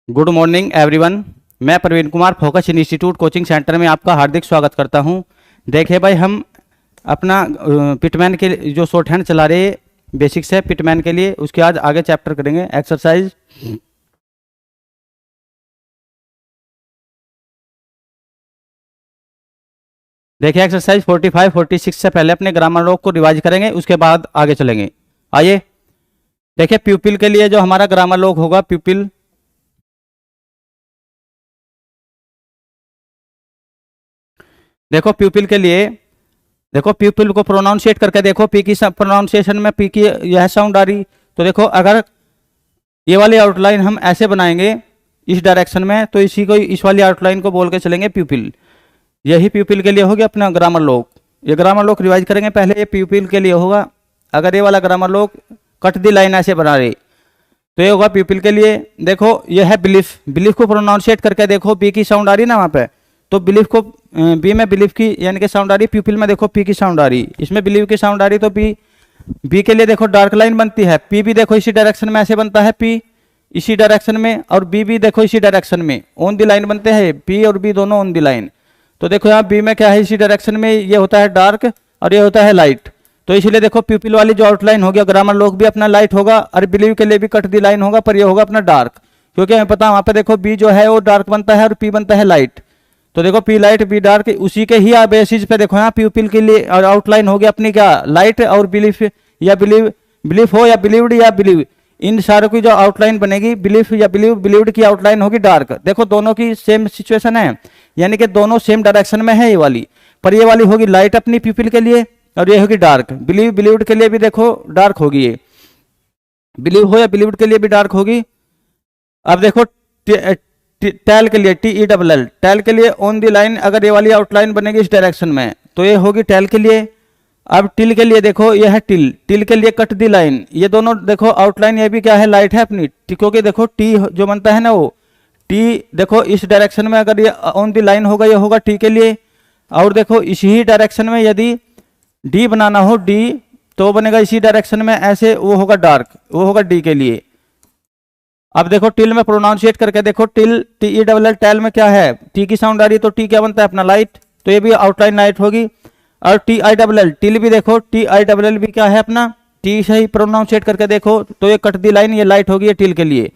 Good morning everyone. मैं Praveen Kumar focus institute coaching centre में आपका हार्दिक स्वागत करता हूं। देखिए भाई, हम अपना पिटमैन के जो शॉर्ट हैंड चला रहे बेसिक्स है पिटमैन के लिए, उसके आज आगे चैप्टर करेंगे एक्सरसाइज। देखिए एक्सरसाइज 45 46 से पहले अपने ग्रामर लॉग को रिवाइज करेंगे, उसके बाद आगे चलेंगे। आइए देखिए, प्यूपिल के लिए जो हमारा ग्रामर लॉग होगा, प्यूपिल। देखो प्यूपिल के लिए, देखो प्यूपिल को प्रोनाउंसिएट करके देखो, पी की प्रोनाउंसिएशन में पी की यह साउंड आ रही। तो देखो, अगर ये वाली आउटलाइन हम ऐसे बनाएंगे इस डायरेक्शन में, तो इसी को, इस वाली आउटलाइन को बोल के चलेंगे प्यूपिल। यही प्यूपिल के लिए हो गया अपना ग्रामर लॉग। ये ग्रामर लॉग रिवाइज करेंगे पहले, ये प्यूपिल के लिए होगा। अगर ये वाला ग्रामर लॉग कट दी लाइन ऐसे बना रहे, तो ये होगा प्यूपिल के लिए। देखो ये है बिलीफ, बिलीफ को प्रोनाउंसिएट करके देखो, बी की साउंड आ रही ना वहाँ पे, तो बिलीफ को बी में बिलीफ की यानी कि साउंड आ रही, प्यूपिल में देखो पी की साउंड आ रही, इसमें बिलीव की साउंड आ रही, तो बी, बी के लिए देखो डार्क लाइन बनती है। पी भी देखो इसी डायरेक्शन में ऐसे बनता है, पी इसी डायरेक्शन में, और बी भी देखो इसी डायरेक्शन में ऑन दी लाइन बनते हैं, पी और बी दोनों ऑन दी लाइन। तो देखो यहाँ बी में क्या है, इसी डायरेक्शन में ये होता है डार्क और ये होता है लाइट। तो इसलिए देखो प्यूपिल वाली जो आउटलाइन होगी, ग्रामर लॉग भी अपना लाइट होगा, और बिलीव के लिए भी कट दी लाइन होगा, पर ये होगा अपना डार्क, क्योंकि हमें पता है वहां पे देखो बी जो है वो डार्क बनता है और पी बनता है लाइट। तो देखो पी लाइट बी डार्क, उसी के ही बेसिस पे देखो यहाँ प्यूपिल के लिए और आउटलाइन होगी अपनी क्या, लाइट और बिलीफ, या बिलीव, बिलीफ हो या बिलीव्ड या बिलीव, इन सारों की जो आउटलाइन बनेगी बिलीफ या बिलीव, बिलीव्ड की आउटलाइन होगी डार्क। देखो दोनों की सेम सिचुएशन है, यानी कि दोनों सेम डायरेक्शन में है ये वाली, पर ये वाली होगी लाइट अपनी प्यूपिल के लिए, और ये होगी डार्क। बिलीव बिलीव्ड के लिए भी देखो डार्क होगी, ये बिलीव हो या बिलीव्ड के लिए भी डार्क होगी। अब देखो टैल के लिए, T E double L, tell के लिए ऑन दी लाइन, अगर ये वाली आउटलाइन बनेगी इस डायरेक्शन में, तो ये होगी टैल के लिए। अब टिल के लिए देखो, ये है टिल, टिल के लिए कट दी लाइन, ये दोनों देखो आउटलाइन, ये भी क्या है, लाइट है अपनी, क्योंकि देखो टी जो बनता है ना, वो टी देखो इस डायरेक्शन में अगर ये ऑन दी लाइन होगा, ये होगा टी के लिए। और देखो इसी ही डायरेक्शन में यदि डी बनाना हो, डी तो बनेगा इसी डायरेक्शन में ऐसे, वो होगा डार्क, वो होगा डी के लिए। अब देखो टिल में प्रोनाउंसिएट करके देखो, till T E double L, tell में क्या है, टी की साउंड आ रही है, तो टी क्या बनता है अपना लाइट, तो ये भी आउटलाइन लाइट होगी। और T I double L, till भी देखो, टी आई डबल एल भी क्या है अपना, टी से ही प्रोनाउंसिएट करके देखो, तो ये कट दी लाइन, ये लाइट होगी, ये टिल के लिए।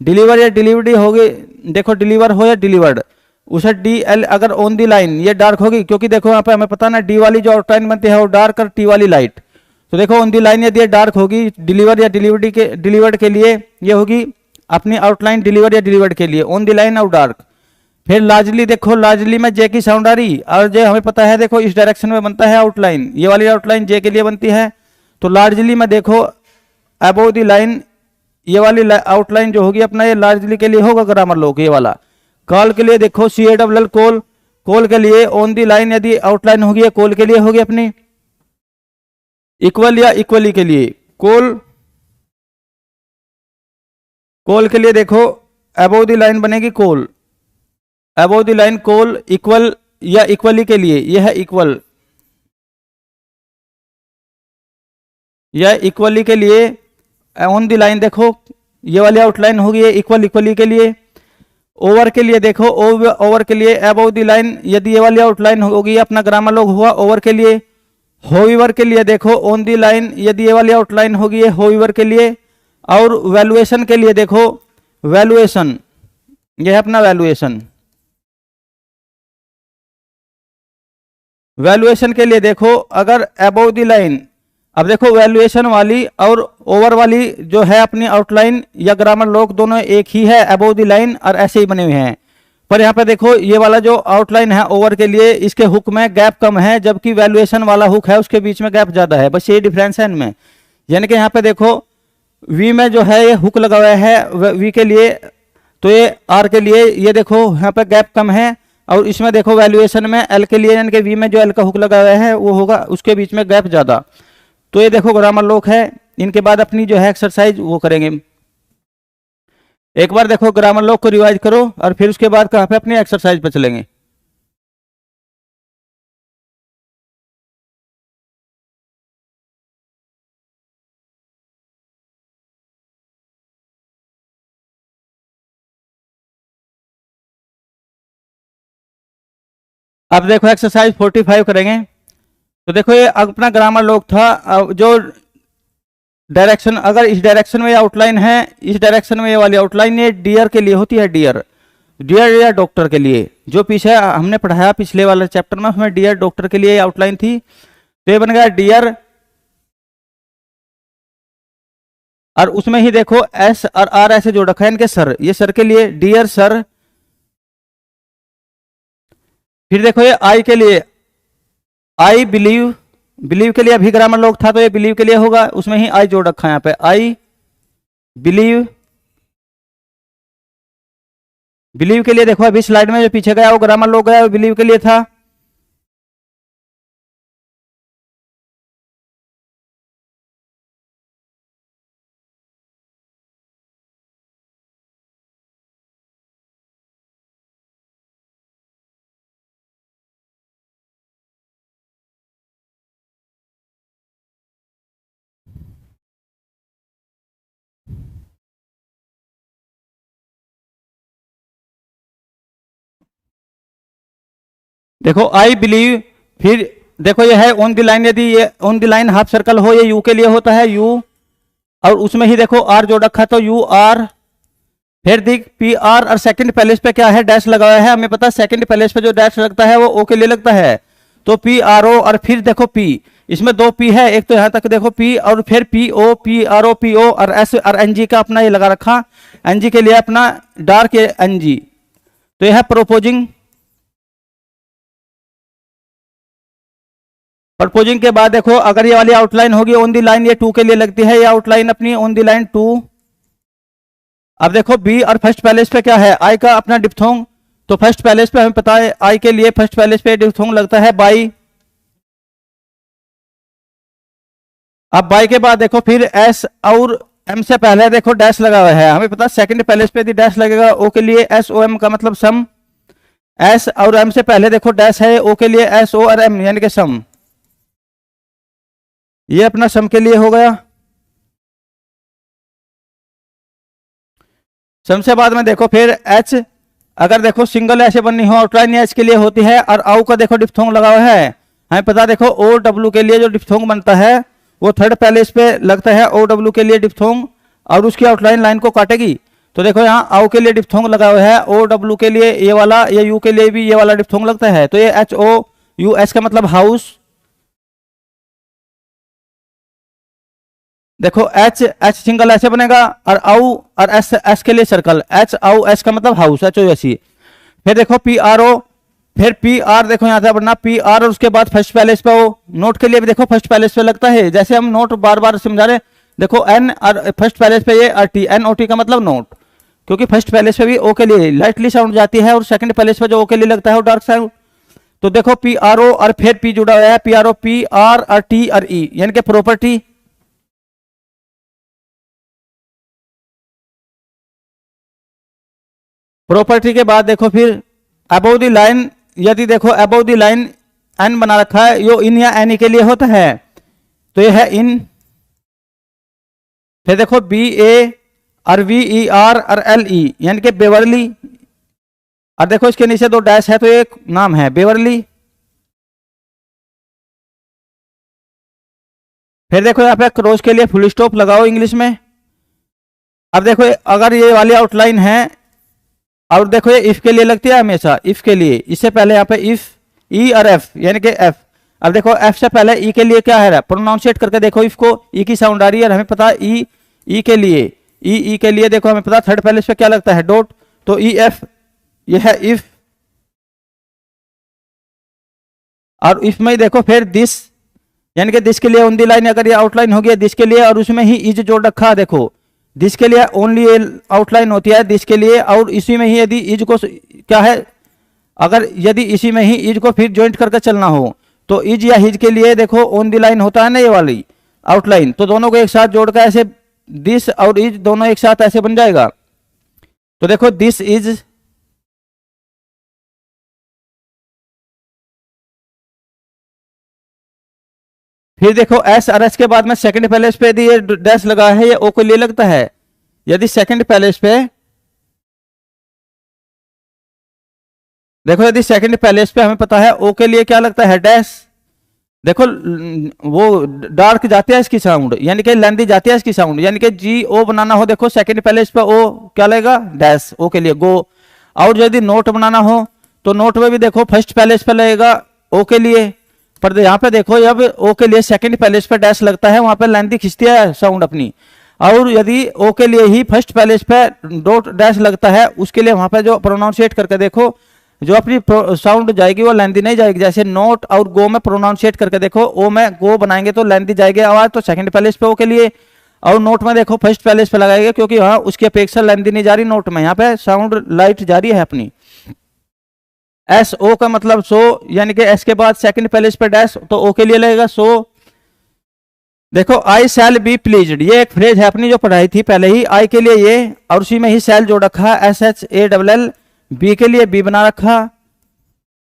डिलीवर या डिलीवरी होगी, देखो डिलीवर हो या डिलीवर्ड, उसे डी एल अगर ऑन दी लाइन, ये डार्क होगी, क्योंकि देखो यहाँ पे हमें पता ना डी वाली जो आउटलाइन बनती है वो डार्क और टी वाली लाइट। तो देखो ऑन दी लाइन यदि ये डार्क होगी, डिलीवर या डिलीवरी के, डिलीवर्ड के लिए ये होगी अपनी आउटलाइन, डिलीवर या डिलीवर्ड के लिए ऑन दी लाइन और डार्क। फिर लार्जली देखो, लार्जली में जे की साउंड आ रही, और जे हमें पता है देखो इस डायरेक्शन में बनता है आउटलाइन, ये वाली आउटलाइन जे के लिए बनती है। तो लार्जली में देखो अबोव दी लाइन, ये वाली आउटलाइन जो होगी अपना, ये लार्जली के लिए होगा ग्रामर लॉग, ये वाला। कॉल के लिए देखो C A double L call, call के लिए ऑन दी लाइन यदि आउटलाइन होगी, ये कॉल के लिए होगी अपनी। इक्वल या इक्वली के लिए कॉल, कॉल के लिए देखो अबोव दी लाइन बनेगी call, above the line call. Equal या इक्वली के लिए यह है इक्वल, या इक्वली के लिए ऑन द लाइन देखो, ये वाली आउटलाइन होगी इक्वल, इक्वली के लिए। ओवर के लिए देखो, ओवर के लिए अबोव द लाइन, यदि ये वाली आउटलाइन होगी अपना ग्रामर लॉग हुआ ओवर के लिए। होवीवर के लिए देखो ऑन दी लाइन, यदि ये वाली आउटलाइन होगी होवीवर के लिए। और वैल्यूएशन के लिए देखो, वैल्यूएशन, यह है अपना वैल्यूएशन। वैल्यूएशन के लिए देखो अगर अबोव द लाइन, अब देखो वैल्यूएशन वाली और ओवर वाली जो है अपनी आउटलाइन या ग्रामर लॉग दोनों एक ही है, अबोव द लाइन और ऐसे ही बने हुए हैं। पर यहाँ पे देखो ये वाला जो आउटलाइन है ओवर के लिए, इसके हुक में गैप कम है, जबकि वैल्यूएशन वाला हुक है उसके बीच में गैप ज्यादा है, बस ये डिफरेंस है इनमें। यानी कि यहाँ पे देखो वी में जो है ये हुक लगा हुआ है वी के लिए, तो ये आर के लिए ये देखो यहाँ पे गैप कम है, और इसमें देखो वैल्यूएशन में एल के लिए, यानी कि वी में जो एल का हुक लगा हुआ है वो होगा, उसके बीच में गैप ज्यादा। तो ये देखो ग्रामर लॉग है। इनके बाद अपनी जो है एक्सरसाइज वो करेंगे। एक बार देखो ग्रामर लॉग को रिवाइज करो, और फिर उसके बाद कहाँ पे अपनी एक्सरसाइज पे चलेंगे। अब देखो एक्सरसाइज 45 करेंगे। तो देखो ये अपना ग्रामर लॉग था। जो डायरेक्शन, अगर इस डायरेक्शन में आउटलाइन है, इस डायरेक्शन में ये वाली आउटलाइन ये डियर के लिए होती है, डियर, डियर या डॉक्टर के लिए। जो पीछे हमने पढ़ाया पिछले वाले चैप्टर में, उसमें डियर डॉक्टर के लिए आउटलाइन थी। तो ये बन गया डियर, और उसमें ही देखो एस और आर ऐसे जोड़ रखा है इनके सर, ये सर के लिए डियर सर। फिर देखो ये आई के लिए, आई बिलीव, बिलीव के लिए अभी ग्रामर लॉग था तो ये बिलीव के लिए होगा, उसमें ही आई जोड़ रखा है यहाँ पे, आई बिलीव। बिलीव के लिए देखो अभी स्लाइड में जो पीछे गया वो ग्रामर लॉग गया, वो बिलीव के लिए था। देखो आई बिलीव, फिर देखो ये है ऑन द लाइन, यदि ये on the line half circle हो, ये यू के लिए होता है, यू, और उसमें ही देखो आर जोड़ रखा तो यू आर। फिर देख पी आर, और सेकंड पैलेस पे क्या है, डैश लगा हुआ है, हमें पता है सेकंड पैलेस पे जो डैश लगता है वो ओ के लिए लगता है, तो पी आर ओ। और फिर देखो पी, इसमें दो पी है, एक तो यहां तक देखो पी, और फिर P O, P R O, P O, और एस और एन जी का अपना ये लगा रखा, एन जी के लिए अपना डार्क एन जी। तो यह है प्रोपोजिंग। प्रपोजिंग के बाद देखो अगर ये वाली आउटलाइन होगी ऑन दी लाइन, ये टू के लिए लगती है, ये आउटलाइन अपनी ऑन दी लाइन टू। अब देखो बी और फर्स्ट पैलेस पे क्या है, आई का अपना डिप्थोंग, तो फर्स्ट पैलेस पे हमें पता है आई के लिए फर्स्ट पैलेस पे डिप्थोंग लगता है बाई। अब बाई के बाद देखो फिर एस और एम से पहले देखो डैश लगा हुआ है, हमें पता है सेकंड पैलेस पे डैश लगेगा, ओ के लिए एस ओ एम का मतलब सम। एस और एम से पहले देखो डैश है, ओ के लिए एस ओ और एम यानी कि सम, ये अपना सम के लिए हो गया। सम से बाद में देखो फिर एच, अगर देखो सिंगल ऐसे बननी हो आउटलाइन एच के लिए होती है, और आउ का देखो डिप्थोंग लगा हुआ है, हमें पता देखो ओ डब्ल्यू के लिए जो डिप्थोंग बनता है वो थर्ड पैलेस पे लगता है, ओ डब्ल्यू के लिए डिप्थोंग, और उसकी आउटलाइन लाइन को काटेगी। तो देखो यहाँ आउ के लिए डिप्थोंग लगा हुआ है, ओ डब्ल्यू के लिए ये वाला, ये यू के लिए भी ये वाला डिप्थोंग लगता है, तो ये एच ओ यू, एच का मतलब हाउस। देखो एच, एच सिंगल ऐसे बनेगा, और आउ और एस, एस के लिए सर्कल, एच आउ, एस का मतलब house, H O S E. फिर देखो पी आर ओ, फिर पी आर देखो यहाँ से बनना पी आर, और उसके बाद फर्स्ट पैलेस पे हो, नोट के लिए भी देखो फर्स्ट पैलेस पे लगता है, जैसे हम नोट बार बार समझा रहे। देखो एन और फर्स्ट पैलेस पे ये R T, N O T का मतलब नोट, क्योंकि फर्स्ट पैलेस पे भी ओ के लिए लाइटली साउंड जाती है, और सेकंड पैलेस पे जो ओ के लिए लगता है वो डार्क साउंड। तो देखो पी आर ओ और फिर पी जुड़ा हुआ है, P R O, P R और टी और ई यानी कि प्रॉपर्टी। प्रॉपर्टी के बाद देखो फिर अबव द लाइन, यदि देखो अबव द लाइन एन बना रखा है, यो इन या एनी के लिए होता है, तो ये है इन। फिर देखो बी ए और वी ई आर और एल ई यानी कि बेवरली, और देखो इसके नीचे दो डैश है तो एक नाम है बेवरली। फिर देखो यहाँ पे क्रॉस के लिए फुल स्टॉप लगाओ इंग्लिश में। अब देखो अगर ये वाली आउटलाइन है, और देखो ये इफ के लिए लगती है हमेशा, इफ के लिए, इससे पहले यहाँ पे इफ, ई और एफ यानी कि एफ। अब देखो एफ से पहले ई के लिए क्या है, प्रोनाउंसिएट करके देखो इफ को, ई की साउंड आ रही है, और हमें पता है ई, ई के लिए, ई के लिए देखो हमें पता थर्ड पैलेस पे क्या लगता है, डॉट, तो ई एफ, ये है इफ। और इफ में ही देखो फिर दिस, यानी कि दिस के लिए ऑन दी लाइन, अगर ये आउटलाइन हो गया दिस के लिए, और उसमें ही इज जोड़ रखा, देखो दिस के लिए ओनली आउटलाइन होती है दिस के लिए, और इसी में ही यदि इज को क्या है, अगर यदि इसी में ही इज को फिर ज्वाइंट करके चलना हो, तो इज या हिज के लिए देखो ऑन दी लाइन होता है ना ये वाली आउटलाइन, तो दोनों को एक साथ जोड़कर ऐसे दिस और इज दोनों एक साथ ऐसे बन जाएगा। तो देखो दिस इज, फिर देखो एस और एस के बाद में सेकंड पैलेस पे यदि ये डैश लगा है, ये ओ को लिए लगता है, यदि सेकंड पैलेस पे देखो यदि सेकंड पैलेस पे हमें पता है ओ के लिए क्या लगता है डैश, देखो वो डार्क जाती है इसकी साउंड, यानी कि लेंदी जाती है इसकी साउंड, यानी कि जी ओ बनाना हो देखो सेकंड पैलेस पे ओ क्या लगेगा डैश, ओ के लिए गो। और यदि नोट बनाना हो तो नोट में भी देखो फर्स्ट पैलेस पे लगेगा ओ के लिए, पर यहाँ पे देखो जब ओ के लिए सेकंड पैलेस पे डैश लगता है वहां पे लेंदी खिंचती है साउंड अपनी। और यदि ओ के लिए ही फर्स्ट पैलेस पे डॉट डैश लगता है उसके लिए वहां पे जो प्रोनाउंसिएट करके देखो जो अपनी साउंड जाएगी वो लेंदी नहीं जाएगी। जैसे नोट और गो में प्रोनाउंसिएट करके देखो, ओ में गो बनाएंगे तो लेंदी जाएगी आवाज तो सेकंड पैलेस पे ओ के लिए, और नोट में देखो फर्स्ट पैलेस पे लगाएंगे क्योंकि वहां उसकी अपेक्षा लेंदी नहीं जा रही, नोट में यहाँ पे साउंड लाइट जा रही है अपनी। एस ओ का मतलब सो, यानी कि एस के बाद सेकंड पैलेस पे डैश तो ओ के लिए लगेगा सो। देखो आई शैल बी प्लीज्ड, ये एक फ्रेज है अपनी जो पढ़ाई थी पहले ही, आई के लिए ये और उसी में ही शैल जोड़ रखा, S H A double L, B के लिए बी बना रखा,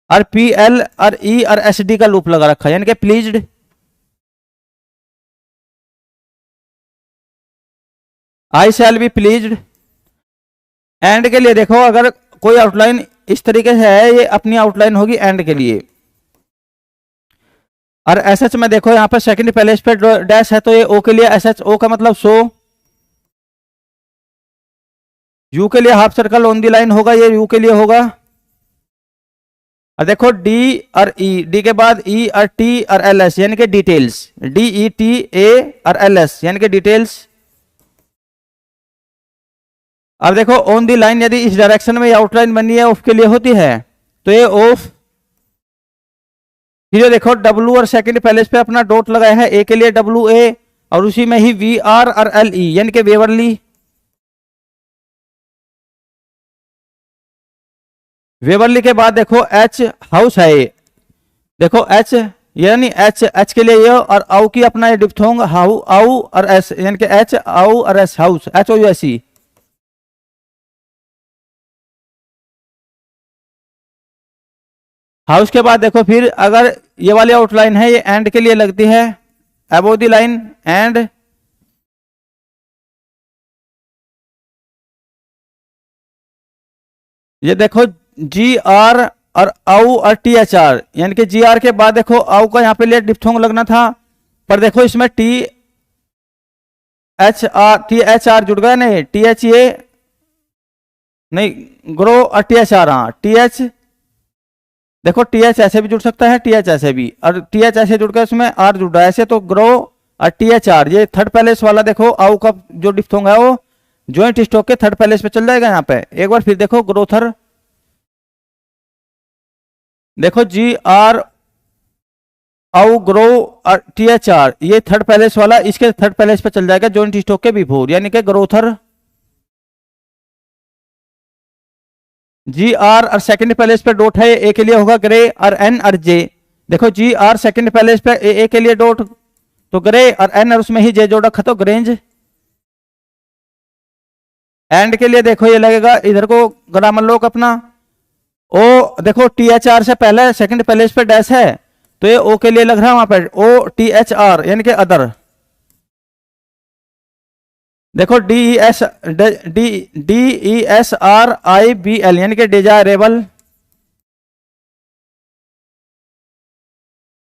और पी एल और ई और एस डी का लूप लगा रखा, यानी कि pleased. I shall be pleased. And के लिए देखो अगर कोई आउटलाइन इस तरीके से है, ये अपनी आउटलाइन होगी एंड के लिए। और एस एच में देखो यहाँ पर सेकंड पैलेस पे डैश है तो ये ओ के लिए एस एच ओ का मतलब सो। यू के लिए half circle on the line होगा, ये यू के लिए होगा। और देखो डी और ई, डी के बाद ई और टी और एल एस यानी कि details, D E T A और एल एस यानी कि डिटेल्स। अब देखो ऑन दी लाइन यदि इस डायरेक्शन में आउटलाइन बनी है ऑफ के लिए होती है तो ये ऑफ। फिर ये देखो डब्ल्यू और सेकंड पैलेस पे अपना डॉट लगाया है, ए के लिए डब्ल्यू ए और उसी में ही वी आर और एल ई यानी कि वेवरली। वेवरली के बाद देखो एच हाउस है, देखो एच यानी एच, एच के लिए ये और आउ की अपना ये डिप्थोंग हाउ आउ और एस यानी कि एच आउ और S house, H O U S E. House के बाद देखो फिर अगर ये वाली आउटलाइन है ये एंड के लिए लगती है, अबो द लाइन एंड। ये देखो जी आर और आउ और टी एच आर, यानी कि जी आर के बाद देखो आउ का यहाँ पे लिए डिप्थोंग लगना था, पर देखो इसमें टी एच आर जुड़ गया, नहीं टी एच ये नहीं ग्रो और टी एच आर, हाँ टी एच देखो टी एच ऐसे भी जुड़ सकता है, टी एच ऐसे भी, और टी एच ऐसे जुड़ गया उसमें आर जुड़ रहा है ऐसे, तो ग्रो और टी एच आर। ये थर्ड पैलेस वाला देखो आउ का जो डिप्थोंग है वो ज्वाइंट स्टॉक के थर्ड पैलेस पे चल जाएगा। यहाँ पे एक बार फिर देखो ग्रोथर, देखो जी आर आउ ग्रो और टी एच आर ये थर्ड पैलेस वाला इसके थर्ड पैलेस पे चल जाएगा ज्वाइंट स्टॉक के बिफोर, यानी कि ग्रोथर। जी आर और सेकंड पैलेस पे डॉट है, ए के लिए होगा ग्रे और एन और जे। देखो जी आर सेकंड पैलेस पे ए के लिए डॉट तो ग्रे और एन और उसमें ही जे जोड़ रखा तो ग्रेंज। एंड के लिए देखो ये लगेगा इधर को ग्रामर लोक अपना ओ, देखो टी एच आर से पहले सेकंड पैलेस पे डैश है तो ये ओ के लिए लग रहा है वहां पे ओ टी एच आर यानी कि अदर। देखो D E S D E S R I B L यानी कि डिजायरेबल।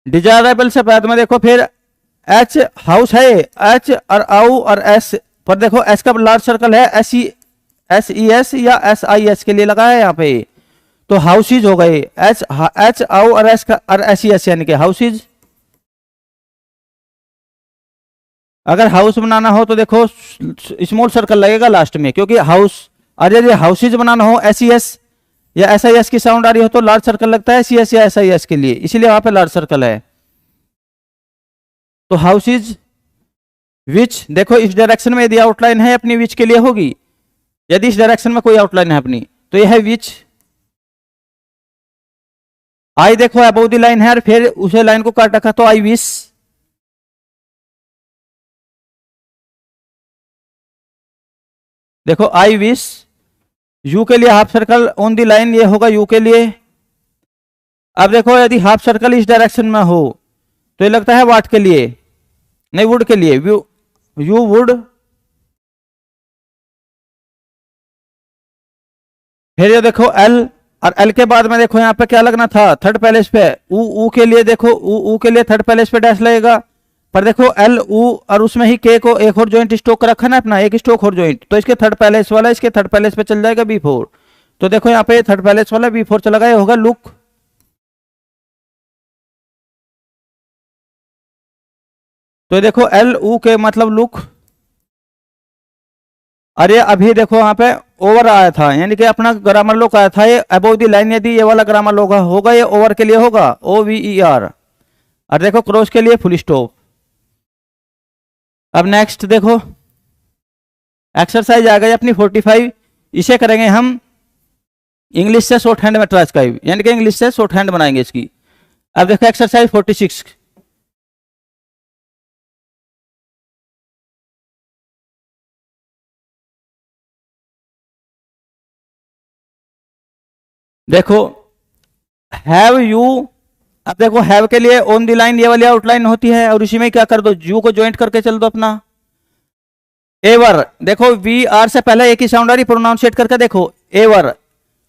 डिजायरेबल से बाद में देखो फिर एच हाउस है, एच और आउ और एस पर देखो एस का लार्ज सर्कल है, एस ई एस या एस आई एस के लिए लगा है यहाँ पे, तो हाउसेज हो गए एच एच आउ और एस का और एस ई एस यानी कि हाउसेज। अगर हाउस बनाना हो तो देखो स्मॉल सर्कल लगेगा लास्ट में क्योंकि हाउस, और यदि हाउसेज बनाना हो एस ई एस या एस आई एस की साउंड आ रही हो तो लार्ज सर्कल लगता है सी एस या एस आई एस के लिए, इसीलिए वहां पे लार्ज सर्कल है। तो हाउसेज विच, देखो इस डायरेक्शन में यदि आउटलाइन है अपनी विच के लिए होगी, यदि इस डायरेक्शन में कोई आउटलाइन है अपनी तो यह है विच। आई देखो अबव द लाइन है और फिर उसे लाइन को काट रखा तो आई विश। देखो आई विश, यू के लिए half circle on the line ये होगा यू के लिए। अब देखो यदि हाफ सर्कल इस डायरेक्शन में हो तो ये लगता है वाट के लिए, नहीं वुड के लिए, यू वुड। फिर ये देखो एल और एल के बाद में देखो यहाँ पे क्या लगना था, थर्ड पैलेस पे ऊ के लिए देखो ऊ के लिए थर्ड पैलेस पे डैश लगेगा। पर देखो एल ऊ और उसमें ही के को एक और जॉइंट स्टोक रखा ना अपना, एक स्टोक और जॉइंट, तो इसके थर्ड पैलेस वाला इसके थर्ड पैलेस पे चल जाएगा B4। तो देखो यहाँ पे थर्ड पैलेस वाला B4 चला गया, होगा लुक। तो देखो एल ऊ के मतलब लुक। अरे अभी देखो यहाँ पे ओवर आया था, यानी कि अपना ग्रामर लॉक आया था, ये अबोव द लाइन, यदि ये वाला ग्रामर लॉक होगा ये ओवर के लिए होगा OVER। और देखो क्रॉस के लिए फुल स्टॉप। अब नेक्स्ट देखो एक्सरसाइज आ गई अपनी 45, इसे करेंगे हम इंग्लिश से शॉर्ट हैंड में ट्रांसक्राइब, यानी कि इंग्लिश से शॉर्ट हैंड बनाएंगे इसकी। अब देखो एक्सरसाइज 46। देखो हैव यू, अब देखो हैव के लिए ऑन द लाइन ये वाली आउटलाइन होती है, और इसी में क्या कर दो, यू को ज्वाइंट करके चल दो अपना। एवर, देखो वी आर से पहले एक ही साउंड आ रही, प्रोनाउंसिएट करके देखो एवर,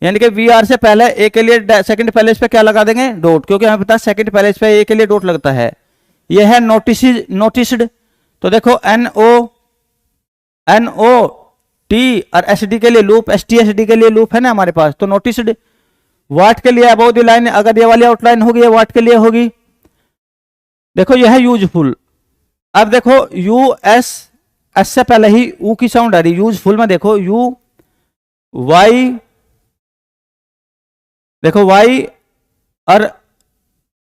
यानी कि वी आर से पहले ए के लिए सेकंड पैलेस पे क्या लगा देंगे, डॉट, क्योंकि हमें पता है सेकंड पैलेस पे ए के लिए डॉट लगता है। यह है नोटिस्ड, तो देखो NOT और SD के लिए लूप, STSD के लिए लूप है ना हमारे पास, तो नोटिस्ड। वाट के लिए अबोव द लाइन, अगर ये वाली आउटलाइन होगी ये वाट के लिए होगी। देखो यह है यूजफुल। अब देखो US एस से पहले ही ऊ की साउंड आ रही, यूजफुल में देखो YY, देखो Y, और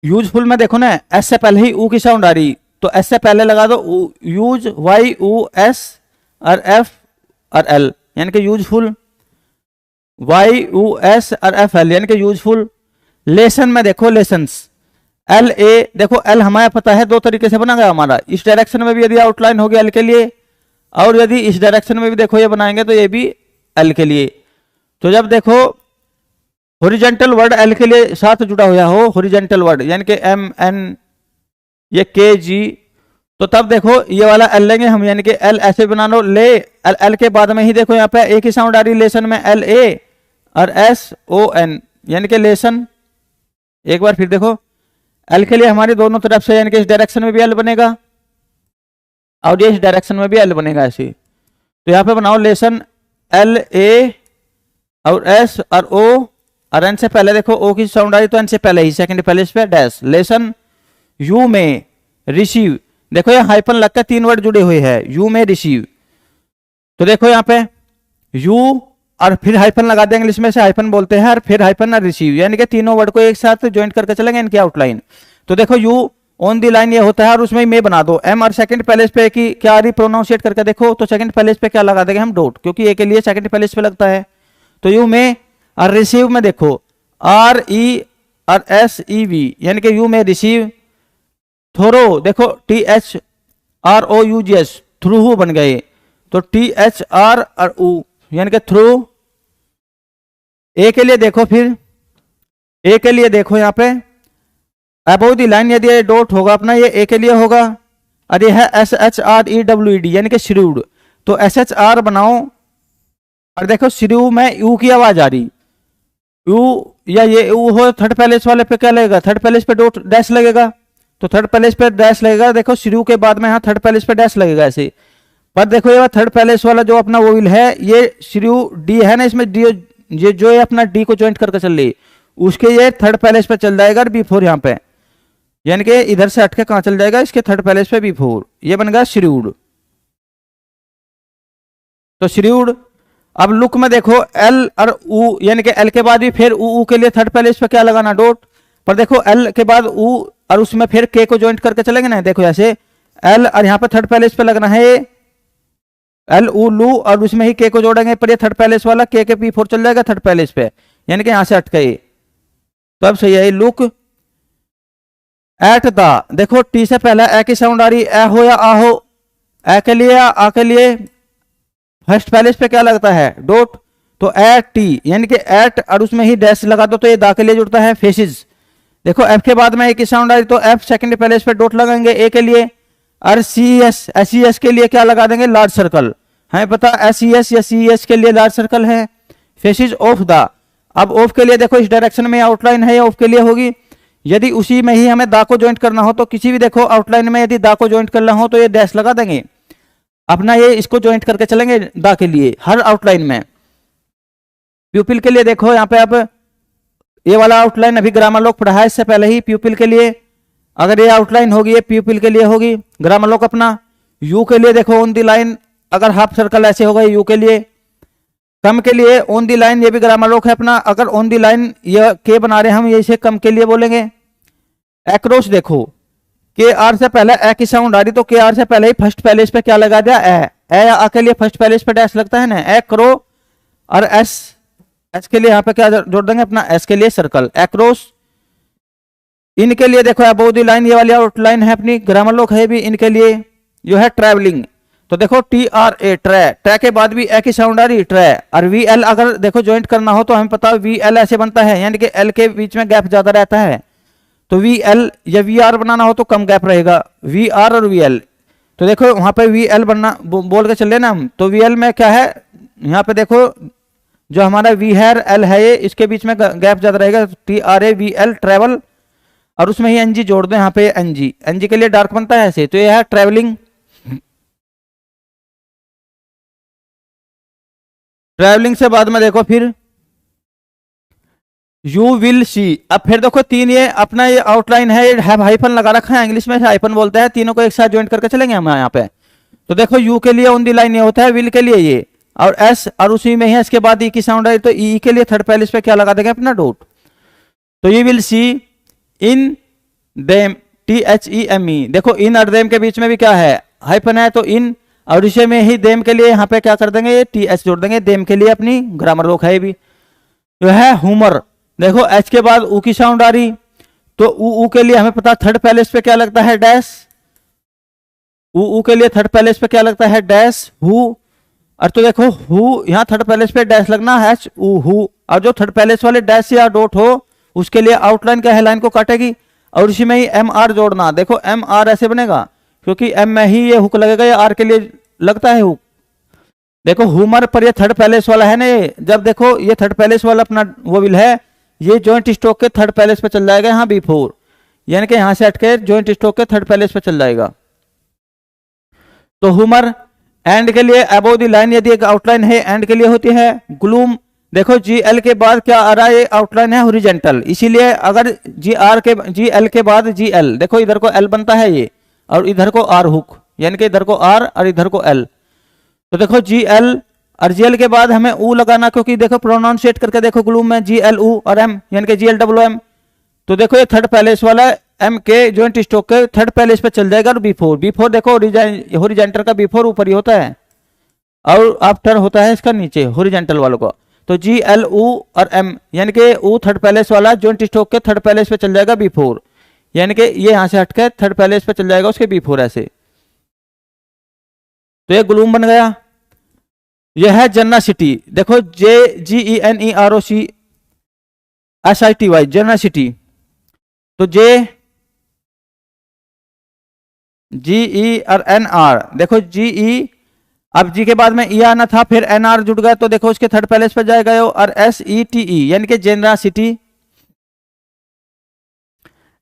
यूजफुल में देखो ना एस से पहले ही ऊ की साउंड आ रही, तो एस से पहले लगा दो यूज YUS और F और L, यानी कि यूजफुल। YUS और FL यानी कि यूजफुल। लेसन में देखो लेसन्स, LA, देखो L हमारा पता है दो तरीके से बना गया हमारा, इस डायरेक्शन में भी यदि आउटलाइन होगी L के लिए, और यदि इस डायरेक्शन में भी देखो ये बनाएंगे तो ये भी L के लिए। तो जब देखो हॉरिजॉन्टल वर्ड L के लिए साथ जुड़ा हुआ हो, हॉरिजॉन्टल वर्ड यानी कि MN ये KG, तो तब देखो ये वाला L लेंगे हम, यानी कि L ऐसे बना लो, ले L के बाद में ही देखो यहाँ पे एक ही साउंड आ रही लेसन में, LA और SON, यानी कि लेसन। एक बार फिर देखो L के लिए हमारी दोनों तरफ से, यानी कि इस डायरेक्शन में भी L बनेगा और ये इस डायरेक्शन में भी L बनेगा ऐसे। तो यहाँ पे बनाओ लेसन LA और S और O, और N से पहले देखो O की साउंड आई तो N से पहले ही सेकंड पैलेस पे डैश। लेसन यू में रिसीव, देखो ये हाइपन लगकर तीन वर्ड जुड़े हुए हैं, यू में रिसीव, तो देखो यहाँ पे यू और फिर हाइपन लगा देंगे, इंग्लिश में से हाइपन बोलते हैं, और फिर हाइपन और रिसीव, यानी कि तीनों वर्ड को एक साथ ज्वाइंट करके चलेंगे इनकी आउटलाइन। तो देखो यू ऑन दी लाइन ये होता है, और उसमें मैं बना दो M, और सेकंड पैलेस पे की क्या आ रही प्रोनाउंसिएट करके देखो, तो सेकंड पैलेस पे क्या लगा देंगे हम, डॉट, क्योंकि ए के लिए सेकंड पैलेस पे लगता है। तो यू में, और रिसीव में देखो RE और SEV, यानी कि यू में रिसीव। थोरो देखो THROUGS, थ्रू बन गए, तो THR और U यानी कि थ्रू। ए के लिए देखो, फिर ए के लिए देखो यहाँ पे अबोव द लाइन यदि ये डॉट होगा अपना, ये ए के लिए होगा, और ये है SHREWED यानी कि श्रीव्ड, तो SHR बनाओ, और देखो श्रीव में यू की आवाज आ रही, यू या ये यू हो, थर्ड पैलेस वाले पे क्या लगेगा, थर्ड पैलेस पे डॉट डैश लगेगा, तो थर्ड पैलेस पे डैश लगेगा। देखो श्रीव के बाद में यहाँ थर्ड पैलेस पे डैश लगेगा ऐसे। पर देखो ये थर्ड पैलेस वाला जो अपना वोवेल है, ये श्रीव डी है ना, इसमें डी ये जो है अपना डी को ज्वाइंट करके चल रही, उसके ये थर्ड पैलेस पे चल जाएगा B4 यहाँ पे, यानी कि इधर से हटके कहां चल जाएगा, इसके थर्ड पैलेस पे B4, ये बन गया श्रीव्ड। तो श्रीव्ड। अब लुक में देखो L और U, यानी कि L के बाद भी फिर U के लिए थर्ड पैलेस पे क्या लगाना, डॉट। पर देखो L के बाद U और उसमें फिर K को ज्वाइंट करके चलेंगे ना, देखो ऐसे L और यहाँ पे थर्ड पैलेस पे लगना है L U लू, और उसमें ही K को जोड़ेंगे, पर ये थर्ड पैलेस वाला K के B4 चल जाएगा थर्ड पैलेस पे, यानी कि यहां से अटके। तो अब सही है लुक एट द, देखो T से पहले ए की साउंड आ रही, ए हो या आ हो, ए के लिए या आ के लिए फर्स्ट पैलेस पे क्या लगता है, डॉट, तो एट टी यानी कि एट और उसमें ही डैश लगा दो, तो ये दा के लिए जुड़ता है फेसिस। देखो एफ के बाद में एक ही साउंड आई तो एफ सेकंड पैलेस पे डॉट लगाएंगे ए के लिए, और SES के लिए क्या लगा देंगे, लार्ज सर्कल, हमें पता SES या CES के लिए लार्ज सर्कल है। फेसिस ऑफ द, अब ऑफ के लिए देखो इस डायरेक्शन में आउटलाइन है, ऑफ के लिए होगी। यदि उसी में ही हमें दा को ज्वाइंट करना हो तो किसी भी देखो आउटलाइन में यदि दा को ज्वाइंट करना हो तो ये डैश लगा देंगे अपना, ये इसको ज्वाइंट करके चलेंगे दा के लिए हर आउटलाइन में। प्यूपिल के लिए देखो यहाँ पे अब ये वाला आउटलाइन अभी ग्रामर लोग पढ़ा है इससे पहले ही। प्यूपिल के लिए अगर ये आउटलाइन होगी, ये प्यूपिल के लिए होगी ग्रामर लोग अपना। यू के लिए देखो ऑन दी लाइन, अगर हाफ सर्कल ऐसे होगा यू के लिए। कम के लिए ऑन दी लाइन, ये भी ग्रामर लोग है अपना। अगर ऑन दी लाइन ये के बना रहे हैं हम, ये इसे कम के लिए बोलेंगे। एक्रॉस देखो के आर से पहले ए की साउंड आ रही तो के आर से पहले ही फर्स्ट पैलेस पे क्या लगा दिया, ए आ के लिए फर्स्ट पैलेस पे डैश लगता है ना, ए क्रो। और एस, एस के लिए यहाँ पे क्या जोड़ देंगे अपना, एस के लिए सर्कल एक्रॉस। इनके लिए देखो अबोव द लाइन, ये वाली आउटलाइन है अपनी ग्रामर लोग है भी। इनके लिए जो है ट्रैवलिंग, तो देखो T R A try, try के बाद भी ए की साउंड आ रही ट्रै। और वी एल अगर देखो ज्वाइंट करना हो तो हमें पता है वी एल ऐसे बनता है, यानी कि एल के बीच में गैप ज्यादा रहता है। तो वी एल या वी आर बनाना हो तो कम गैप रहेगा, वी आर और वी एल। तो देखो वहां पे वी एल बनना बोल के चल लेना हम। तो वी एल में क्या है, यहाँ पे देखो जो हमारा वी है एल है, ये इसके बीच में गैप ज्यादा रहेगा, T R A V L travel. और उसमें ही एनजी जोड़ दें यहाँ पे, एनजी, एनजी के लिए डार्क बनता है ऐसे। तो ये है ट्रेवलिंग। ट्रैवलिंग से बाद में देखो फिर यू विल सी। अब फिर देखो तीन ये अपना ये आउटलाइन है, ये हाइफन लगा रखा है, इंग्लिश में हाइफन बोलते हैं। तीनों को एक साथ ज्वाइंट करके चलेंगे हम यहाँ पे। तो देखो यू के लिए ऑन दी लाइन ये होता है, विल के लिए ये, और एस, और उसी में है इसके बाद ई की साउंड आई तो ई के लिए थर्ड पैलेस पे क्या लगा देंगे अपना, डॉट। तो you will see in them, T H E M E. देखो इन और देम के बीच में भी क्या है, हाइफन है, तो इन, और इसे में ही देम के लिए यहाँ पे क्या कर देंगे, टी एच जोड़ देंगे। देम के लिए अपनी ग्रामर रोक है भी। जो है हुमर, देखो एच के बाद ऊ की साउंड आ रही तो ऊ के लिए हमें पता थर्ड पैलेस पे क्या लगता है, डैश। ऊ के लिए थर्ड पैलेस पे क्या लगता है, डैश हु। और तो देखो हु यहाँ थर्ड पैलेस पे डैश लगना है, ऊ हु। और जो थर्ड पैलेस वाले डैश या डॉट हो उसके लिए आउटलाइन क्या है, लाइन को काटेगी। और इसी में ही एम आर जोड़ना, देखो एम आर ऐसे बनेगा क्योंकि एम में ही ये हुक लगेगा, ये आर के लिए लगता है हुक। देखो हुमर पर ये थर्ड पैलेस वाला है ना, ये जब देखो ये थर्ड पैलेस वाला अपना वो विल है, ये जॉइंट स्ट्रोक के थर्ड पैलेस पे चल जाएगा यहाँ B4, यानी कि यहां से हटके जॉइंट स्ट्रोक के थर्ड पैलेस पे चल जाएगा। तो हुमर। एंड के लिए अबोव द लाइन यदि एक आउटलाइन है एंड के लिए होती है। ग्लूम, देखो जी एल के बाद क्या आ रहा है, ये आउटलाइन है हॉरिजॉन्टल, इसीलिए अगर जी एल के बाद जी एल, देखो इधर को एल बनता है ये, और इधर को आर हुक, यानी कि इधर को आर और इधर को एल। तो देखो जी एल और जी एल के बाद हमें ऊ लगाना, क्योंकि देखो प्रोनाउंसिएट करके देखो ग्लूम में जी एल ऊ और एम, यानी कि जी एल डब्ल्यू एम। तो देखो ये थर्ड पैलेस वाला एम के जॉइंट स्ट्रोक के थर्ड पैलेस पे चल जाएगा। और B4 देखो हॉरिजॉन्टल का B4 ऊपर ही होता है और आफ्टर होता है इसका नीचे हॉरिजॉन्टल वालों का। तो जी एल ऊ और एम, यानी कि ऊ थर्ड पैलेस वाला जॉइंट स्ट्रोक के थर्ड पैलेस पे चल जाएगा B4, यानी कि ये यहां से हटके थर्ड पैलेस पे चल जाएगा उसके B4 ऐसे। तो ये ग्लूम बन गया। यह है जेनासिटी, देखो JENEROCSITY, जेनासिटी। तो GE और NR, देखो GE, अब जी के बाद में ई आना था, फिर NR जुड़ गया तो देखो उसके थर्ड पैलेस पर जाएगा। और SETE यानी कि जेनासिटी।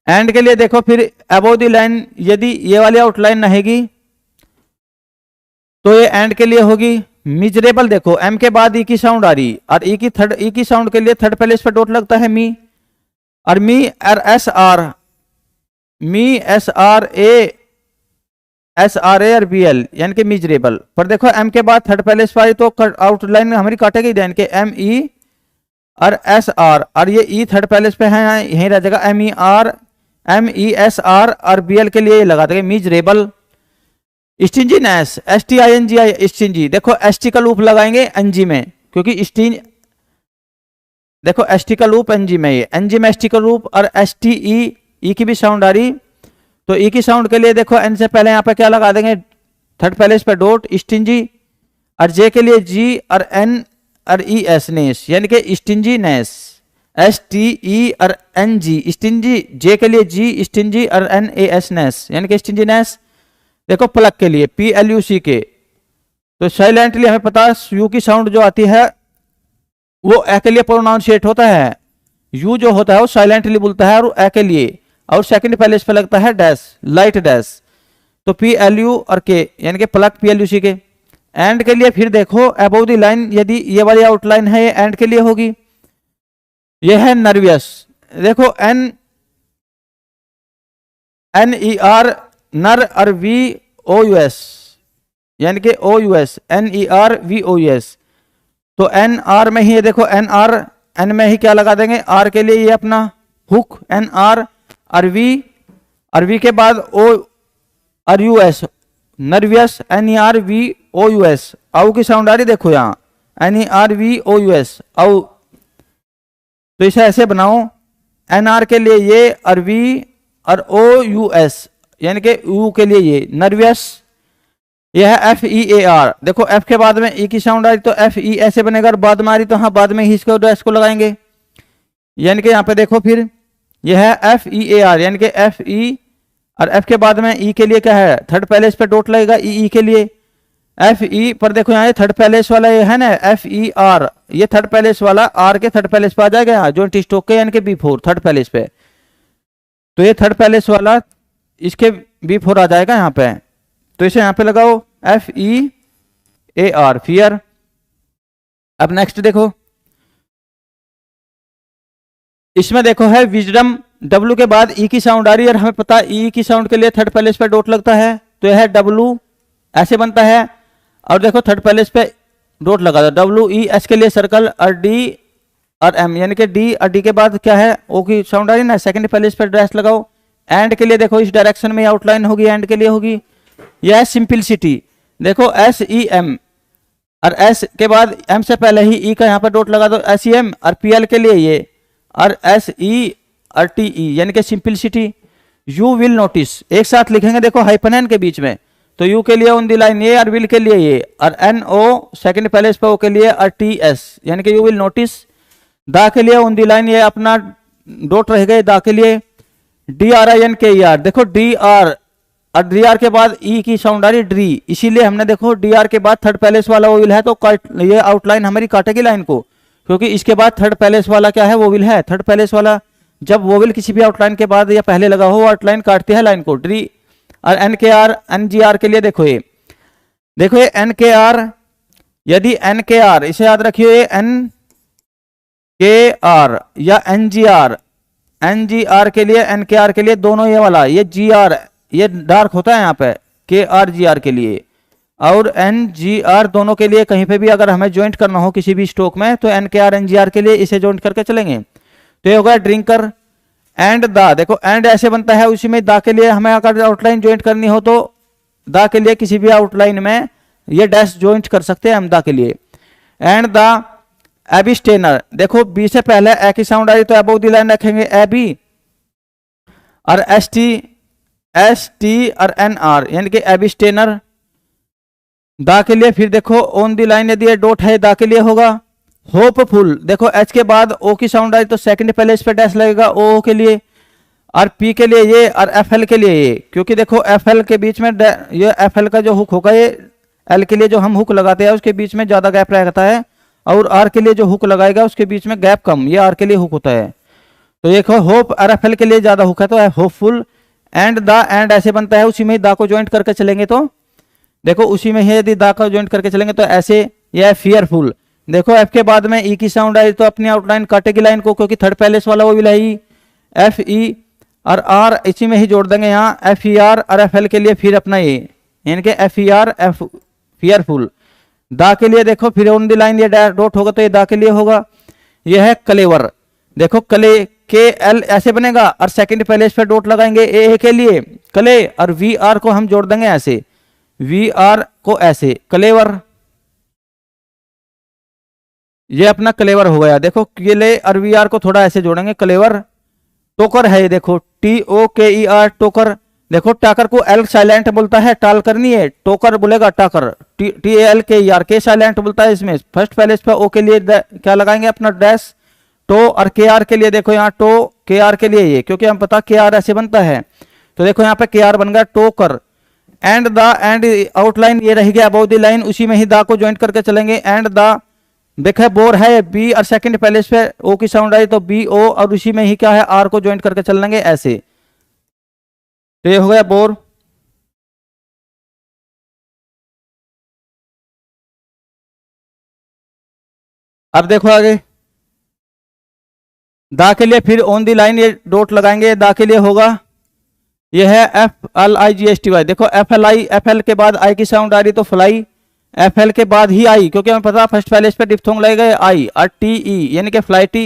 एंड के लिए देखो फिर अबोव द लाइन, यदि ये वाली आउटलाइन रहेगी तो ये एंड के लिए होगी मिजरेबल। देखो एम के बाद ई की साउंड आ रही, और ई की साउंड के लिए थर्ड पैलेस पर डॉट लगता है मी। और मी और SRA और BL, यानी कि मिजरेबल। पर देखो एम के बाद थर्ड पैलेस पर आई तो आउटलाइन हमारी काटेगी, यानी कि ME और SR, और ये ई थर्ड पैलेस पे है यहीं रह जाएगा, MESR और BL के लिए लगा देंगे मिजरेबल। स्टिंजीनेस, STINGI, स्टिंजी, देखो ST का लूप लगाएंगे एनजी में, क्योंकि स्टिंज, देखो ST का लूप एनजी में, ये एनजी में ST का लूप। और STE, ई की भी साउंड आ रही तो ई की साउंड के लिए देखो एन से पहले यहाँ पे क्या लगा देंगे, थर्ड पैलेस पे डॉट, स्टिंजी। और जे के लिए G और N और ES, नेस, यानी कि स्टिंजीनेस, STE और NG, स्टिंजी। जे के लिए G, स्टिंजी, और NAS, नेस, यानी कि स्टिंजीनेस। देखो प्लग के लिए PLUC के, तो साइलेंटली हमें पता यू की साउंड जो आती है वो ए के लिए प्रोनाउंशिएट होता है। यू जो होता है वो साइलेंटली बोलता है और ए के लिए, और सेकंड पहले इस पे लगता है डैश, लाइट डैश। तो पी एल यू और के यानी कि plug P L you see के। एंड के लिए फिर देखो अबव द लाइन, यदि ये वाली आउटलाइन है ये एंड के लिए होगी। ये है नर्वियस, देखो एन एन ई आर नर और वी ओ यू एस यानी कि O U S, N E R V O U S. तो एन आर में ही ये देखो एन आर, एन में ही क्या लगा देंगे आर के लिए ये अपना हुक एन आर, और वी के बाद O R U S, nervous N E R V O U S. आउ की साउंड आ रही देखो यहाँ N E R V O U S आउ। तो इसे ऐसे बनाओ एन आर के लिए ये और वी और ओ यू एस यानी कि यू के लिए ये नर्वियस। यह है एफ ई ए आर, देखो एफ के बाद में ई की साउंड आ रही तो एफ ई ऐसे बनेगा, और बाद में आ रही तो हाँ बाद में ही इसको डैश को लगाएंगे। यानी कि यहाँ पे देखो फिर यह है एफ ई ए आर यानी कि एफ ई, और एफ के बाद में ई के लिए क्या है थर्ड पहले इस पे डॉट लगेगा ई के लिए। एफ ई पर देखो यहाँ थर्ड पैलेस वाला ये है ना एफ ई आर, ये थर्ड पैलेस वाला आर के थर्ड पैलेस पे आ जाएगा यहाँ जो स्टोक के यानी कि बी4 थर्ड पैलेस पे। तो ये थर्ड पैलेस वाला इसके बी4 आ जाएगा यहाँ पे। तो इसे यहाँ पे लगाओ F E A R fear. अब नेक्स्ट देखो इसमें देखो है विजडम, डब्लू के बाद ई की साउंड आ रही है और हमें पता ई की साउंड के लिए थर्ड पैलेस पे डॉट लगता है, तो यह है डब्लू ऐसे बनता है। और देखो थर्ड पैलेस पे डॉट लगा दो, डब्लू ई एस के लिए सर्कल और डी और एम यानी कि डी और डी के बाद क्या है ओ की साउंड आ रही है ना, सेकंड पैलेस पे डैश लगाओ। एंड के लिए देखो इस डायरेक्शन में आउटलाइन होगी, एंड के लिए होगी। यह है सिंपलिसिटी, देखो एस ई एम और एस के बाद एम से पहले ही ई का यहाँ पर डॉट लगा दो एस ई एम, और पी एल के लिए ये और एस ई और टी ई यानी कि सिंपलिसिटी। यू विल नोटिस एक साथ लिखेंगे देखो हाइपन एन के बीच में, तो यू के लिए ऑन दी लाइन ये और विल के लिए ये, और एन ओ सेकंड पैलेस पे ओ के लिए और टी एस यानी कि यू विल नोटिस। दा के लिए ऑन दी लाइन ये अपना डॉट रह गए दा के लिए। डी आर आई एन के ई आर, देखो डी आर और डी आर के बाद ई की साउंड आ रही ड्री, इसीलिए हमने देखो डी आर के बाद थर्ड पैलेस वाला वो विल है तो ये आउटलाइन हमारी काटेगी लाइन को, क्योंकि इसके बाद थर्ड पैलेस वाला क्या है वो विल है। थर्ड पैलेस वाला जब वो विल किसी भी आउटलाइन के बाद या पहले लगा हो आउटलाइन काटती है लाइन को। ड्री और एन के आर एन जी आर के लिए देखो ये एन के आर, यदि एन के आर इसे याद रखिए एन के आर या एन जी आर के लिए एन के आर के लिए दोनों ये वाला ये जी आर ये डार्क होता है यहाँ पे के आर जी आर के लिए, और एन जी आर दोनों के लिए कहीं पे भी अगर हमें ज्वाइंट करना हो किसी भी स्ट्रोक में तो एन के आर एन जी आर के लिए इसे ज्वाइंट करके चलेंगे। तो ये होगा ड्रिंकर। एंड दा, देखो एंड ऐसे बनता है, उसी में दा के लिए हमें अगर आउटलाइन ज्वाइंट करनी हो तो दा के लिए किसी भी आउटलाइन में ये डैश ज्वाइंट कर सकते हैं हम दा के लिए। एंड दा एबिस्टेनर, देखो बी से पहले ए की साउंड आई तो अबव द लाइन रखेंगे ए बी, और एस टी और एन आर यानी कि एबिस्टेनर। दा के लिए फिर देखो ऑन द लाइन यदि डॉट है दा के लिए होगा। होपफुल, देखो एच के बाद ओ की साउंड आई तो सेकंड पहले इस पे डैश लगेगा ओ के लिए, और पी के लिए ये और एफ एल के लिए ये, क्योंकि देखो एफ एल के बीच में ये एफ एल का जो हुक होगा ये एल के लिए जो हम हुक लगाते हैं उसके बीच में ज्यादा गैप रहता है, और आर के लिए जो हुक लगाएगा उसके बीच में गैप कम, ये आर के लिए हुक होता है। तो देखो होप और एफ एल के लिए ज्यादा हुक है तो होपफुल। एंड दा, एंड ऐसे बनता है, उसी में दा को ज्वाइंट करके चलेंगे तो देखो उसी में ही यदि दा को ज्वाइंट करके चलेंगे तो ऐसे यह फियरफुल। देखो एफ के बाद में ई की साउंड आई तो अपनी आउटलाइन काटेगी लाइन को, क्योंकि थर्ड पैलेस वाला वो भी लाई एफ ई और आर इसी में ही जोड़ देंगे यहाँ एफ ई आर और एफ एल के लिए फिर अपना ये यानी कि F E R F fearful. दा के लिए देखो फिर ऑन द लाइन ये डॉट होगा तो ये दा के लिए होगा। यह है कलेवर, देखो कले के एल ऐसे बनेगा और सेकंड पैलेस पे डॉट लगाएंगे ए के लिए कले, और वी आर को हम जोड़ देंगे ऐसे वी आर को ऐसे कलेवर, ये अपना कलेवर हो गया। देखो केले और वी आर को थोड़ा ऐसे जोड़ेंगे कलेवर। टोकर है ये देखो टी ओ के ई आर टोकर, देखो टाकर को एल साइलेंट बोलता है, टाल करनी है टोकर बोलेगा टाकर, टी एल के ई आर के साइलेंट बोलता है। इसमें फर्स्ट पैलेस पे ओ के लिए क्या लगाएंगे अपना डैश टो, और के आर के लिए देखो यहाँ टो के आर के लिए ये, क्योंकि हम पता के आर ऐसे बनता है तो देखो यहाँ पे के आर बन गया टोकर। एंड द एंड आउटलाइन ये रह गया अबव द लाइन, उसी में ही दा को ज्वाइंट करके चलेंगे। एंड द देखा बोर है बी और सेकंड पहले इस पे ओ की साउंड आई तो बी ओ और उसी में ही क्या है आर को ज्वाइन करके चल लेंगे ऐसे। तो ये हो गया बोर। अब देखो आगे दा के लिए फिर ऑन दी लाइन ये डॉट लगाएंगे, दा के लिए होगा ये है F L I G S T Y. देखो F L I, F L के बाद आई की साउंड आ रही तो फ्लाई, एफ एल के बाद ही आई क्योंकि हमें पता फर्स्ट पहले इस पे डिप्थोंग लगेगा आई और टी ई यानी कि फ्लाइटी।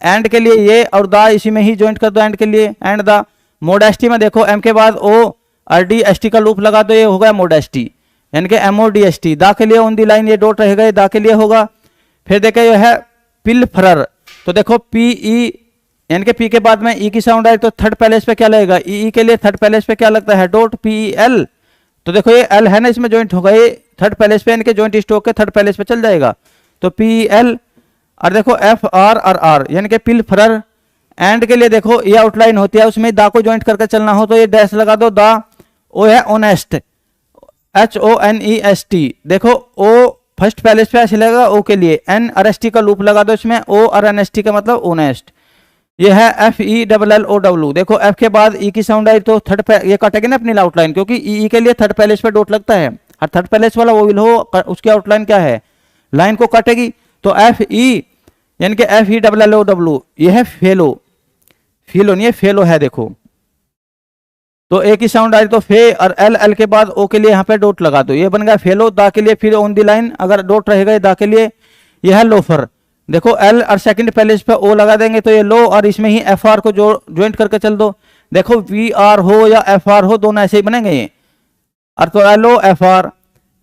एंड के लिए ये और दा इसी में ही ज्वाइंट कर दो एंड के लिए एंड दा। मोडेस्टी में देखो एम के बाद ओ और डी एस टी का लूप लगा दो, ये हो गया मोडेस्टी यानी कि M O D S T. दा के लिए ऑन दी लाइन ये डॉट रहेगा, ये दा के लिए होगा। फिर देखे ये है पिलफरर, तो देखो पी ई यानी कि पी के बाद में ई की साउंड आए तो थर्ड पैलेस पे क्या लगेगा ई के लिए थर्ड पैलेस पे क्या लगता है डॉट पी एल। तो देखो ये एल है ना इसमें ज्वाइंट होगा, ये थर्ड पैलेस पे यानी कि ज्वाइंट स्टॉक के थर्ड पैलेस पे चल जाएगा तो पी एल। और देखो एफ आर और आर यानी कि पिल फरर। एंड के लिए देखो ये आउटलाइन होती है उसमें दा को ज्वाइंट करके चलना हो तो ये डैश लगा दो, दा ओ है honest H O N E S T. देखो ओ फर्स्ट पैलेस पे ऐसे लगेगा ओ के लिए, एन आर एस टी का लूप लगा दो इसमें, ओ और एन एस टी का मतलब ओनेस्ट। ये है F E double L O W. देखो एफ के बाद ई की साउंड आई तो थर्ड ये काटेगी ना अपनी आउटलाइन क्योंकि ई के लिए थर्ड पैलेस पे डॉट लगता है और थर्ड पैलेस वाला वो विल हो उसकी आउटलाइन क्या है लाइन को काटेगी। तो एफ ई यानी कि F E double L O W ये है फेलो, फेलो नहीं है फेलो है। देखो तो ए की साउंड आई तो फे और एल एल के बाद ओ के लिए यहाँ पे डॉट लगा दो, ये बन गया फेलो। दा के लिए फिर ऑन दी लाइन अगर डॉट रहेगा दा के लिए ये है लोफर। देखो एल और सेकंड पैलेस पे ओ लगा देंगे तो ये लो और इसमें ही एफ आर को जो ज्वाइंट करके चल दो। देखो वी आर हो या एफ आर हो दोनों ऐसे ही बनेंगे ये, और तो L O F R.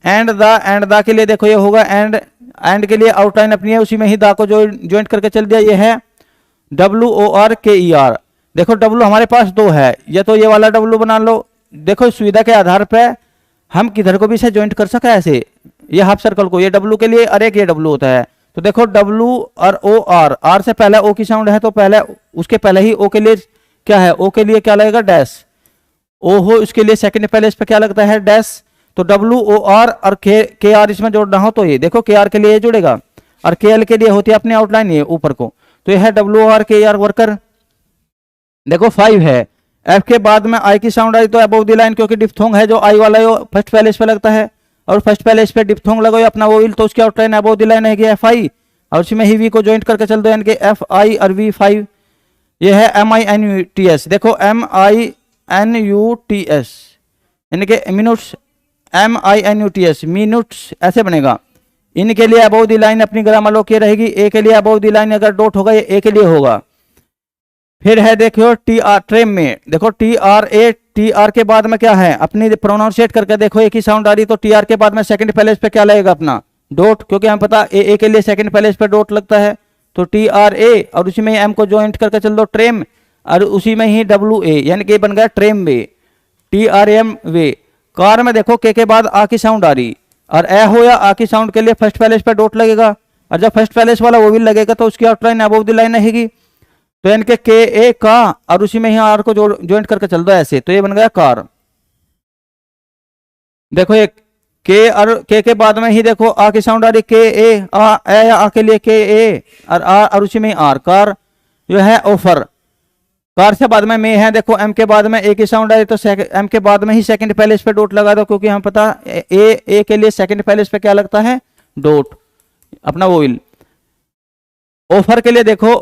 And दा के लिए देखो ये होगा एंड, एंड के लिए आउटलाइन अपनी है उसी में ही दा को जो ज्वाइंट करके चल दिया, ये है डब्ल्यू ओ आर के ई आर। देखो डब्ल्यू हमारे पास दो है, या तो ये वाला डब्ल्यू बना लो। देखो सुविधा के आधार पर हम किधर को भी इसे ज्वाइंट कर सके ऐसे, ये हाफ सर्कल को ये डब्ल्यू के लिए और एक ये डब्ल्यू होता है। तो देखो डब्ल्यू और ओ आर, आर से पहले ओ की साउंड है तो पहले उसके पहले ही ओ के लिए क्या है, ओ के लिए क्या लगेगा डैश, ओ हो उसके लिए सेकंड पैलेस पे क्या लगता है डैश। तो डब्ल्यू ओ आर और के आर इसमें जोड़ना हो तो ये देखो के आर के लिए ये जुड़ेगा और के एल के लिए होती है अपनी आउटलाइन ये ऊपर को, तो ये है डब्ल्यू आर के आर वर्कर। देखो 5 है, एफ के बाद में आई की साउंड आई तो अबव द लाइन क्योंकि डिप्थोंग है जो आई वाला है फर्स्ट पैलेस पे लगता है और फर्स्ट पैलेस पे डिप्थोंग लगाओ अपना वो विल तो उसकी आउटलाइन अबव द लाइन है एफ आई और उसी में ही वी को ज्वाइंट करके चल दो यानी कि एफ आई और वी 5। ये है M I N U T S. देखो M I N U T S यानी कि minutes, M I N U T S minutes ऐसे बनेगा। इनके लिए अबव द लाइन अपनी ग्रामर लो के रहेगी, ए के लिए अबव द लाइन अगर डॉट होगा ये ए के लिए होगा। फिर है देखो टी आर ट्रेम में, देखो T R A, T R के बाद में क्या है अपनी प्रोनाउंसिएट करके देखो एक ही साउंड आ रही तो टी आर के बाद में सेकंड पैलेस पे क्या लगेगा अपना डॉट, क्योंकि हम पता ए के लिए सेकंड पैलेस पे डॉट लगता है तो टी आर ए और उसी में एम को ज्वाइंट करके चल दो ट्रेम और उसी में ही डब्ल्यू ए यानी कि बन गया ट्रेम वे, टी आर एम वे। कार में देखो के बाद आ की साउंड आ रही और ए हो या आ की साउंड के लिए फर्स्ट पैलेस पे डॉट लगेगा और जब फर्स्ट पैलेस वाला वो भी लगेगा तो उसकी आउटलाइन अबव द लाइन रहेगी तो यानी कि के ए का और उसी में ही आर को ज्वाइंट करके चल दो ऐसे तो ये बन गया कार। देखो ये के और के बाद में ही देखो आ की साउंड आ रही के ए आ के लिए के ए और उसी में आर, कार जो है ऑफर। कार से बाद में है देखो एम के बाद में ए की साउंड आ रही तो एम के बाद में ही सेकंड पैलेस पे डॉट लगा दो क्योंकि हम पता ए के लिए सेकंड पैलेस पे क्या लगता है डॉट अपना वो विल। ऑफर के लिए देखो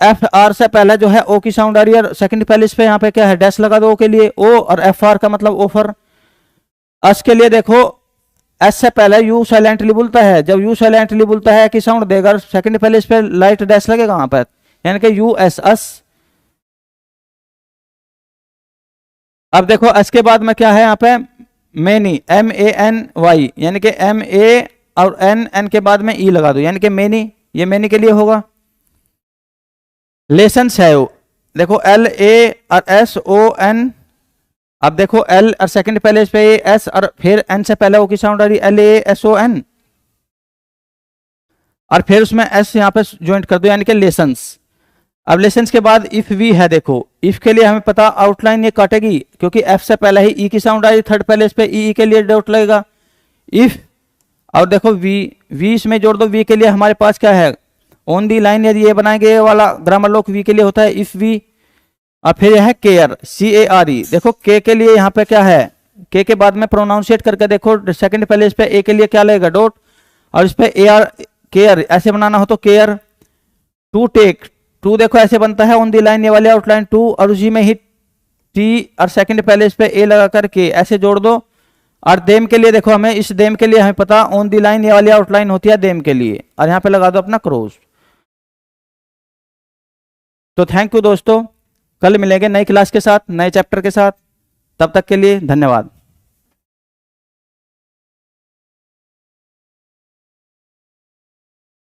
एफ आर से पहले जो है ओ की साउंड आ रही है सेकंड पैलेस पे यहाँ पे क्या है डैश लगा दो ओ के लिए ओ और एफ आर का मतलब ऑफर। एस के लिए देखो एस से पहले यू साइलेंटली बोलता है, जब यू साइलेंटली बोलता है कि साउंड देगा सेकंड पैलेस पे लाइट डैश लगेगा वहां पर यानी कि यू एस एस। अब एस के बाद में क्या है यहाँ पे many, M A N Y यानी कि एम ए और एन के बाद में ई लगा दो यानी कि मेनी, ये मेनी के लिए होगा। लेसन्स है देखो एल ए और एस ओ एन, अब देखो एल और सेकंड पैलेस पे एस और फिर एन से पहले ओ की साउंड आ रही L A S O N और फिर उसमें एस यहाँ पे ज्वाइंट कर दो यानी कि लेसन्स। अब लेसन्स के बाद इफ वी है, देखो इफ के लिए हमें पता आउटलाइन ये काटेगी क्योंकि एफ से पहले ही ई की साउंड आ रही थर्ड पैलेस पे ई के लिए डॉट लगेगा। इफ और देखो वी, वी इसमें जोड़ दो। वी के लिए हमारे पास क्या है, ऑन दी लाइन यदि ये बनाएंगे, ये वाला ग्रामर लॉक वी के लिए होता है इफ वी। और फिर यह है केयर, CARE। देखो के लिए यहाँ पे क्या है, के बाद में प्रोनाउंसिएट करके देखो, सेकंड पहले इस पे ए के लिए क्या लगेगा, डॉट, और इस पे AR, केयर ऐसे बनाना हो तो केयर। टू टेक, टू देखो ऐसे बनता है ऑन दी लाइन, ये वाले आउटलाइन टू, और उसी में ही टी और सेकंड पहले इस पे ए लगा करके ऐसे जोड़ दो। और देम के लिए देखो, हमें इस देम के लिए हमें पता ऑन दी लाइन ये वाली आउटलाइन होती है देम के लिए, और यहाँ पे लगा दो अपना क्रॉस। तो थैंक यू दोस्तों, कल मिलेंगे नई क्लास के साथ, नए चैप्टर के साथ। तब तक के लिए धन्यवाद।